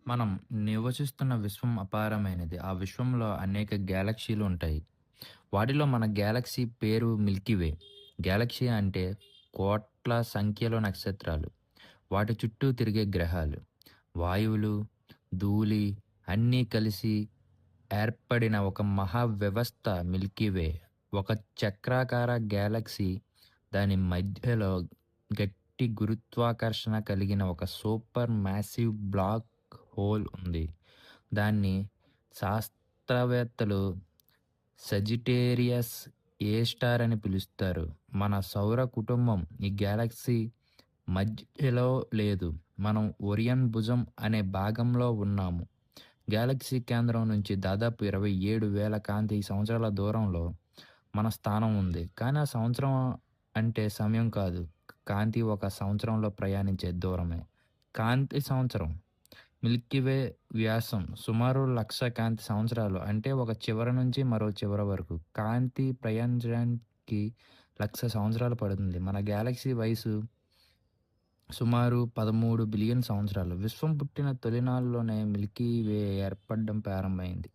మనం నివసిస్తున్న విశ్వం అపారమైనది. ఆ విశ్వంలో అనేక గ్యాలక్సీలు ఉంటాయి. వాటిలో మన గ్యాలక్సీ పేరు మిల్కీ వే. గ్యాలక్సీ అంటే కోట్ల సంఖ్యలో నక్షత్రాలు. వాటి చుట్టూ తిరిగే గ్రహాలు, వాయువులు, ధూళి అన్నీ కలిసి ఏర్పడిన ఒక మహా వ్యవస్థ మిల్కీ వే. ఒక చక్రాకార గ్యాలక్సీ, దాని మధ్యలో గట్టి గురుత్వాకర్షణ కలిగిన ఒక సూపర్ మాసివ్ బ్లాక్ హోల్ ఉంది. దాన్ని శాస్త్రవేత్తలు సజిటేరియస్ ఏ స్టార్ అని పిలుస్తారు. మన సౌర కుటుంబం ఈ గ్యాలక్సీ మధ్యలో లేదు. మనం ఒరియన్ భుజం అనే భాగంలో ఉన్నాము. గ్యాలక్సీ కేంద్రం నుంచి దాదాపు 27,000 కాంతి సంవత్సరాల దూరంలో మన స్థానం ఉంది. కానీ ఆ సంవత్సరం అంటే సమయం కాదు. కాంతి ఒక సంవత్సరంలో ప్రయాణించే దూరమే. కాంతి సంవత్సరం. మిల్కీ వే వ్యాసం సుమారు 1,00,000 కాంతి సంవత్సరాలు. అంటే ఒక చివర నుంచి మరో చివర వరకు. కాంతి ప్రయాణించడానికి 1,00,000 సంవత్సరాలు పడుతుంది. మన గ్యాలక్సీ వయసు సుమారు 13 బిలియన్ సంవత్సరాలు. విశ్వం పుట్టిన తొలినాళ్లలోనే మిల్కీ వే ఏర్పడడం ప్రారంభమైంది.